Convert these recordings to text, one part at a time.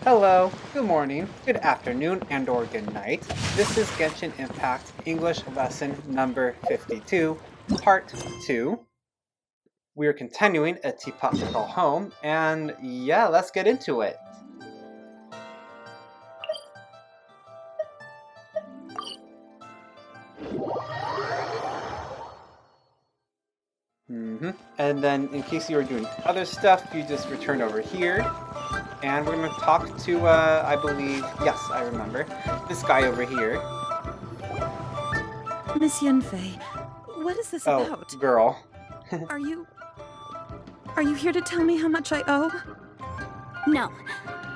Hello, good morning, good afternoon, and/or good night. This is Genshin Impact English lesson number 52, part 2. We are continuing a Teapot to Call Home, and yeah, let's get into it. And then, in case you were doing other stuff, you just return over here. And we're going to talk to, I believe, yes, I remember, this guy over here. Miss Yunfei, what is this Oh, about? girl. Are you here to tell me how much I owe? No.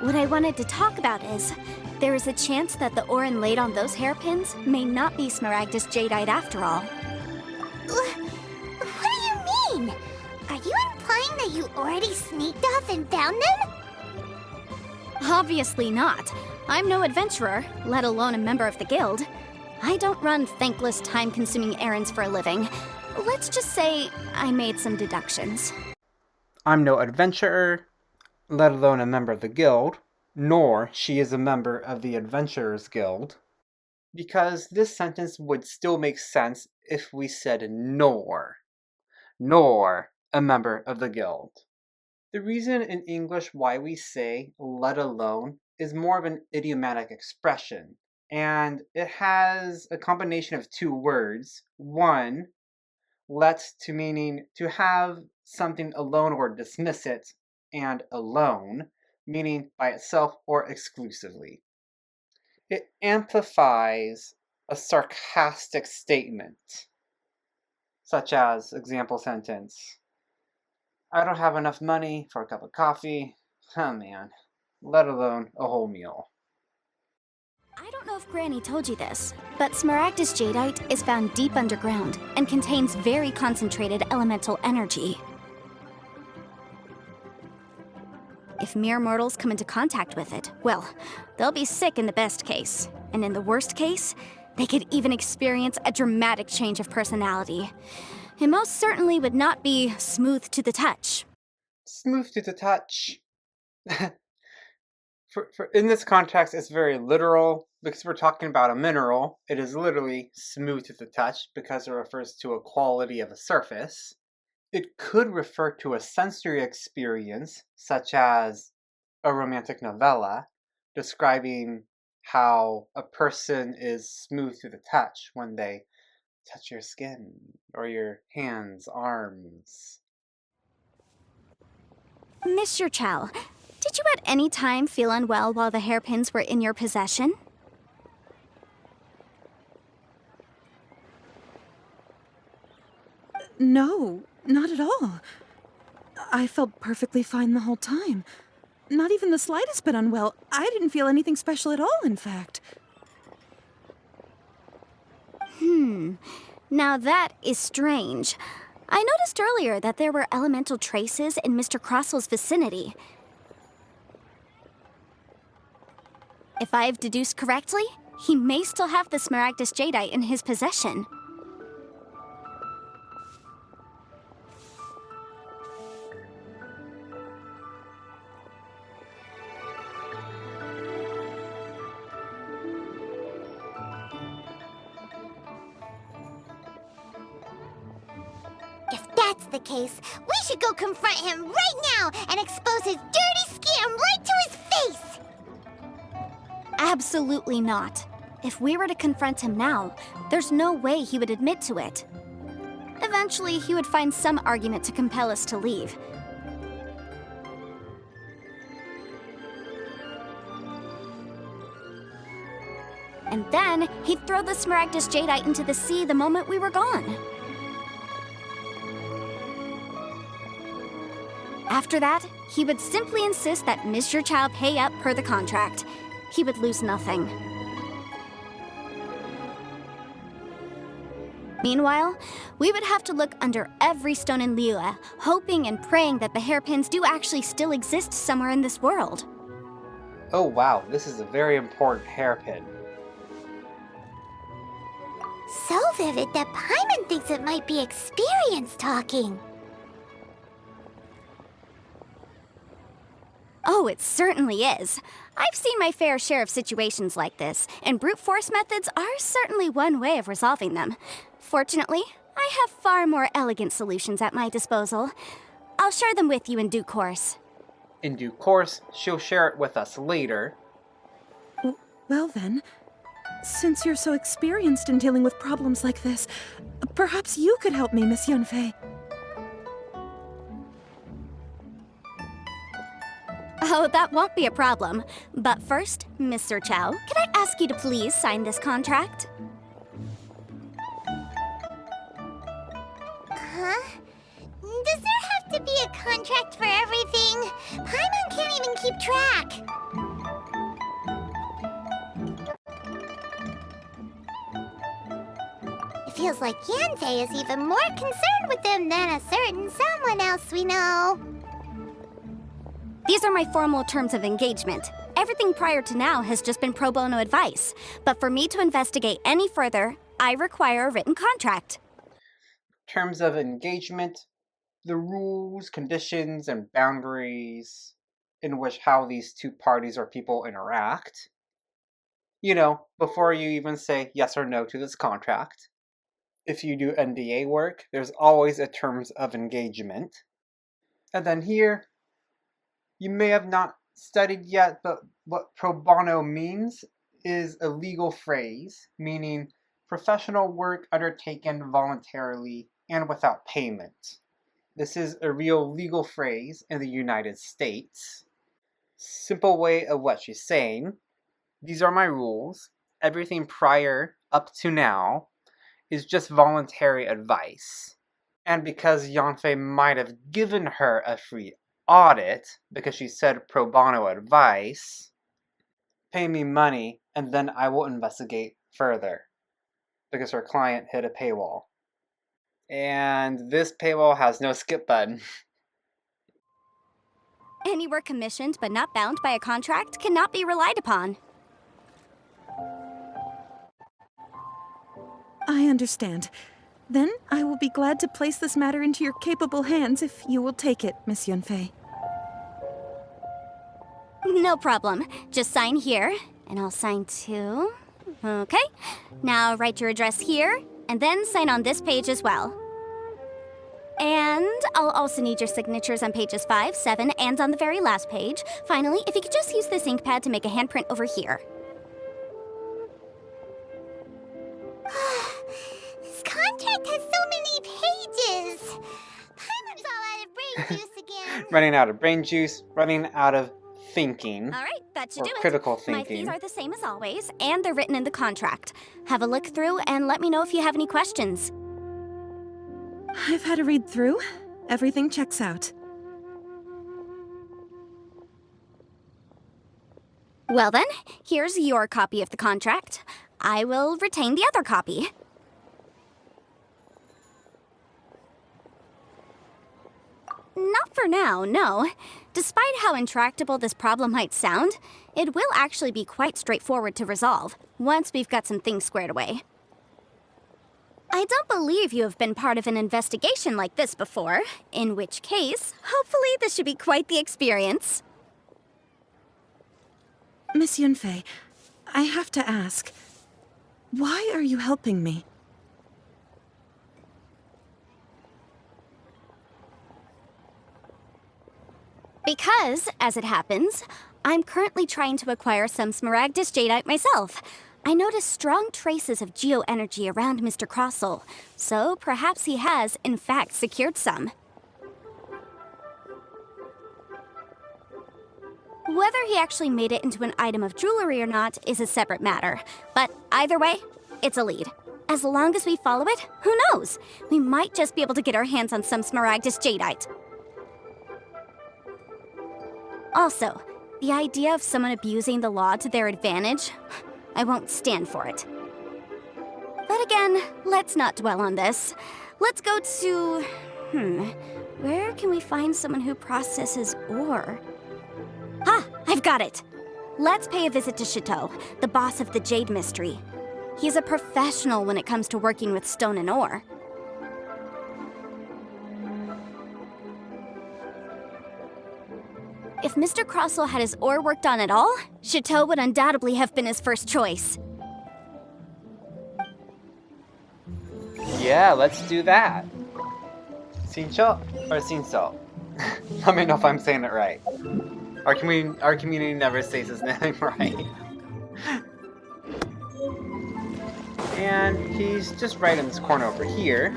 What I wanted to talk about is, there is a chance that the Orin laid on those hairpins may not be Smaragdus Jadeite after all. What do you mean? Are you implying that you already sneaked off and found them? Obviously not. I'm no adventurer, let alone a member of the guild. I don't run thankless, time-consuming errands for a living. Let's just say I made some deductions. I'm no adventurer, let alone a member of the guild, nor she is a member of the Adventurers Guild, because this sentence would still make sense if we said nor a member of the guild. The reason in English why we say let alone is more of an idiomatic expression, and it has a combination of two words. One, let to meaning to have something alone or dismiss it, and alone, meaning by itself or exclusively. It amplifies a sarcastic statement, such as example sentence, I don't have enough money for a cup of coffee, oh man, let alone a whole meal. I don't know if Granny told you this, but Smaragdus Jadeite is found deep underground and contains very concentrated elemental energy. If mere mortals come into contact with it, well, they'll be sick in the best case. And in the worst case, they could even experience a dramatic change of personality. It most certainly would not be smooth to the touch. Smooth to the touch. In this context, it's very literal. Because we're talking about a mineral, it is literally smooth to the touch because it refers to a quality of a surface. It could refer to a sensory experience, such as a romantic novella, describing how a person is smooth to the touch when they touch your skin or your hands, arms. Mr. Chow, did you at any time feel unwell while the hairpins were in your possession? No, not at all. I felt perfectly fine the whole time. Not even the slightest bit unwell. I didn't feel anything special at all, in fact. Now that is strange. I noticed earlier that there were elemental traces in Mr. Crossel's vicinity. If I've deduced correctly, he may still have the Smaragdus Jadeite in his possession. If that's the case, we should go confront him right now and expose his dirty scam right to his face! Absolutely not. If we were to confront him now, there's no way he would admit to it. Eventually, he would find some argument to compel us to leave. And then, he'd throw the Smaragdus Jadeite into the sea the moment we were gone. After that, he would simply insist that Mr. Chow pay up per the contract. He would lose nothing. Meanwhile, we would have to look under every stone in Liyue, hoping and praying that the hairpins do actually still exist somewhere in this world. Oh wow, this is a very important hairpin. So vivid that Paimon thinks it might be experience talking. Oh, it certainly is. I've seen my fair share of situations like this, and brute force methods are certainly one way of resolving them. Fortunately, I have far more elegant solutions at my disposal. I'll share them with you in due course. In due course, she'll share it with us later. Well then, since you're so experienced in dealing with problems like this, perhaps you could help me, Miss Yunfei. Oh, that won't be a problem. But first, Mr. Chow, could I ask you to please sign this contract? Huh? Does there have to be a contract for everything? Paimon can't even keep track. It feels like Yanfei is even more concerned with them than a certain someone else we know. These are my formal terms of engagement. Everything prior to now has just been pro bono advice. But for me to investigate any further, I require a written contract. Terms of engagement, the rules, conditions, and boundaries in which how these two parties or people interact. You know, before you even say yes or no to this contract. If you do NDA work, there's always a terms of engagement. And then here, you may have not studied yet, but what pro bono means is a legal phrase, meaning professional work undertaken voluntarily and without payment. This is a real legal phrase in the United States. Simple way of what she's saying. These are my rules. Everything prior up to now is just voluntary advice. And because Yanfei might have given her a free audit, because she said pro bono advice, pay me money and then I will investigate further. Because her client hit a paywall. And this paywall has no skip button. Any work commissioned but not bound by a contract cannot be relied upon. I understand. Then I will be glad to place this matter into your capable hands if you will take it, Miss Yunfei. No problem. Just sign here, and I'll sign too. Okay. Now write your address here, and then sign on this page as well. And I'll also need your signatures on pages 5, 7, and on the very last page. Finally, if you could just use this ink pad to make a handprint over here. This contract has so many pages. Paimon's all out of brain juice again. Running out of brain juice, running out of thinking. All right, that should Or do it. critical My fees thinking. are the same as always, and they're written in the contract. Have a look through and let me know if you have any questions. I've had a read through. Everything checks out. Well then, here's your copy of the contract. I will retain the other copy. Not for now, no. Despite how intractable this problem might sound, it will actually be quite straightforward to resolve, once we've got some things squared away. I don't believe you have been part of an investigation like this before, in which case, hopefully this should be quite the experience. Miss Yunfei, I have to ask, why are you helping me? Because, as it happens, I'm currently trying to acquire some Smaragdus Jadeite myself. I noticed strong traces of geoenergy around Mr. Crossel, so perhaps he has, in fact, secured some. Whether he actually made it into an item of jewelry or not is a separate matter, but either way, it's a lead. As long as we follow it, who knows? We might just be able to get our hands on some Smaragdus Jadeite. Also, the idea of someone abusing the law to their advantage, I won't stand for it. But again, let's not dwell on this. Let's go to... where can we find someone who processes ore? Ah, I've got it! Let's pay a visit to Chateau, the boss of the Jade Mystery. He's a professional when it comes to working with stone and ore. If Mr. Crossell had his ore worked on at all, Chateau would undoubtedly have been his first choice. Yeah, let's do that. Sincho or Sinso? Let me know if I'm saying it right. Our community never says his name right. And he's just right in this corner over here.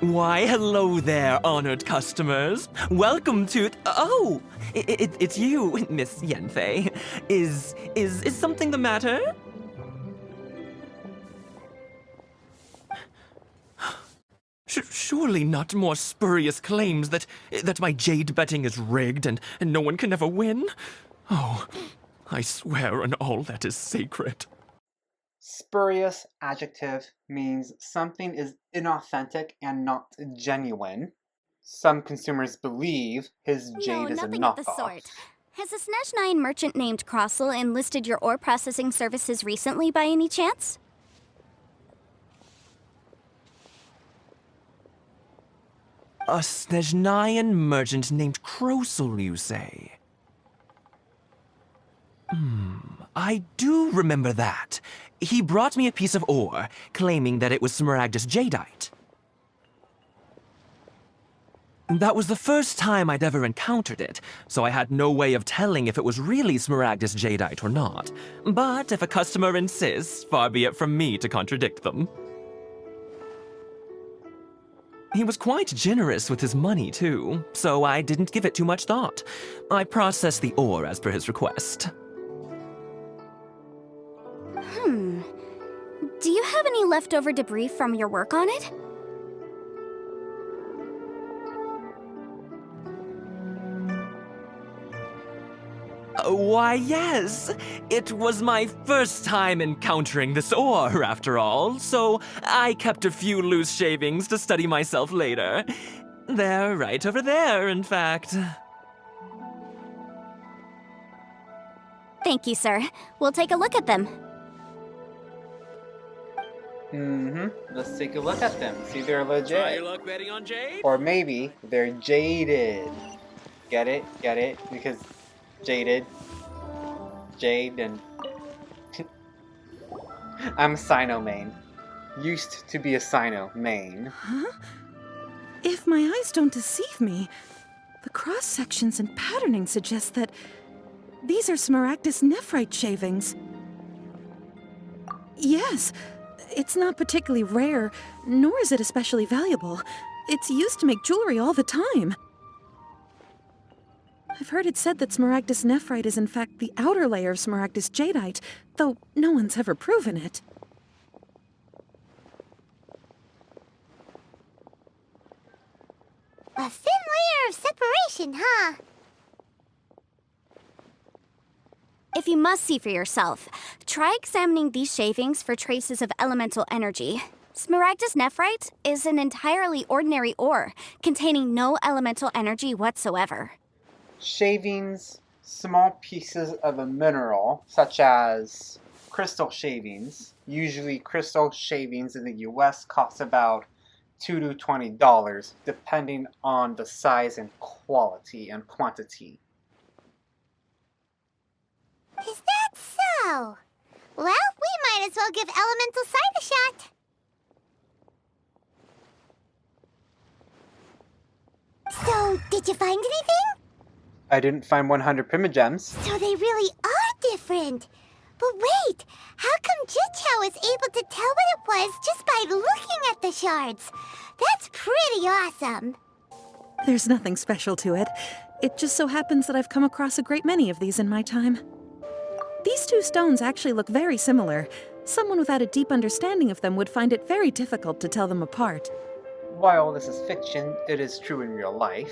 Why, hello there, honored customers. Welcome to... Oh, it's you, Miss Yenfei. Is something the matter? Surely not more spurious claims that my jade betting is rigged and no one can ever win? Oh, I swear on all that is sacred. Spurious adjective means something is inauthentic and not genuine. Some consumers believe his jade is a nothing of the knockoff. sort. Has a Snezhnine merchant named Crossell enlisted your ore processing services recently by any chance? A Snezhnayan merchant named Crossell, you say? I do remember that. He brought me a piece of ore, claiming that it was Smaragdus jadeite. That was the first time I'd ever encountered it, so I had no way of telling if it was really Smaragdus jadeite or not. But if a customer insists, far be it from me to contradict them. He was quite generous with his money, too, so I didn't give it too much thought. I processed the ore as per his request. Do you have any leftover debris from your work on it? Why, yes. It was my first time encountering this ore, after all, so I kept a few loose shavings to study myself later. They're right over there, in fact. Thank you, sir. We'll take a look at them. Let's take a look at them. See if they're legit. Try your luck betting on jade? Or maybe they're jaded. Get it? Get it? Because jaded. Jade and... I'm a Sino main. Used to be a Sino main. Huh? If my eyes don't deceive me, the cross-sections and patterning suggest that these are Smaragdus nephrite shavings. Yes, it's not particularly rare, nor is it especially valuable. It's used to make jewelry all the time. I've heard it said that Smaragdus nephrite is in fact the outer layer of Smaragdus jadeite, though no one's ever proven it. A thin layer of separation, huh? If you must see for yourself, try examining these shavings for traces of elemental energy. Smaragdus nephrite is an entirely ordinary ore, containing no elemental energy whatsoever. Shavings, small pieces of a mineral, such as crystal shavings. Usually crystal shavings in the US cost about $2 to $20, depending on the size and quality and quantity. Is that so? Well, we might as well give Elemental Sight a shot. So, did you find anything? I didn't find 100 primogems. So they really are different. But wait, how come Jichao was able to tell what it was just by looking at the shards? That's pretty awesome. There's nothing special to it. It just so happens that I've come across a great many of these in my time. These two stones actually look very similar. Someone without a deep understanding of them would find it very difficult to tell them apart. While this is fiction, it is true in real life.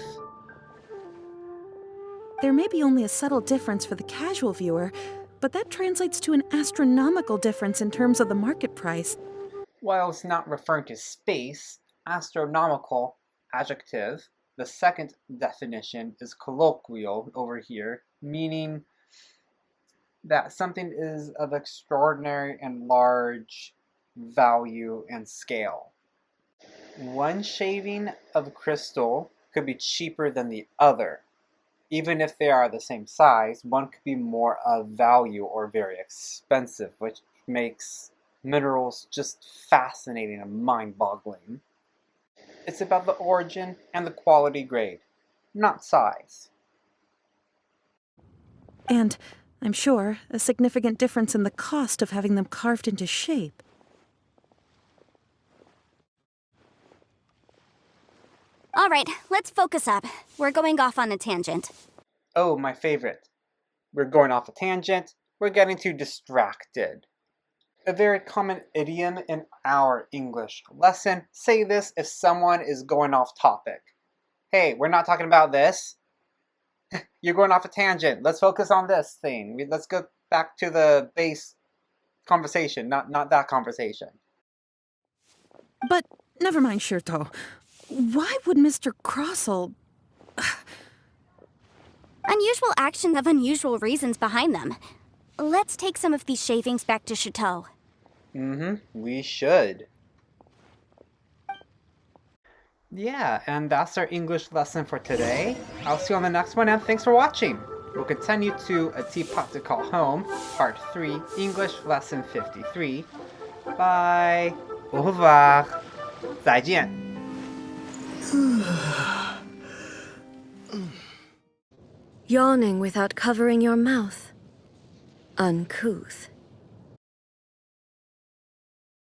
There may be only a subtle difference for the casual viewer, but that translates to an astronomical difference in terms of the market price. While it's not referring to space, astronomical adjective, the second definition is colloquial over here, meaning that something is of extraordinary and large value and scale. One shaving of crystal could be cheaper than the other. Even if they are the same size, one could be more of value or very expensive, which makes minerals just fascinating and mind-boggling. It's about the origin and the quality grade, not size. And, I'm sure, a significant difference in the cost of having them carved into shape. All right, let's focus up. We're going off on a tangent. Oh, my favorite. We're going off a tangent. We're getting too distracted. A very common idiom in our English lesson. Say this if someone is going off topic. Hey, we're not talking about this. You're going off a tangent. Let's focus on this thing. Let's go back to the base conversation, not that conversation. But, never mind, Shirto. Why would Mr. Crossell... Unusual actions have unusual reasons behind them. Let's take some of these shavings back to Chateau. We should. Yeah, and that's our English lesson for today. I'll see you on the next one, and thanks for watching. We'll continue to A Teapot to Call Home, Part 3, English Lesson 53. Bye. Au revoir. 再见. Yawning without covering your mouth. Uncouth.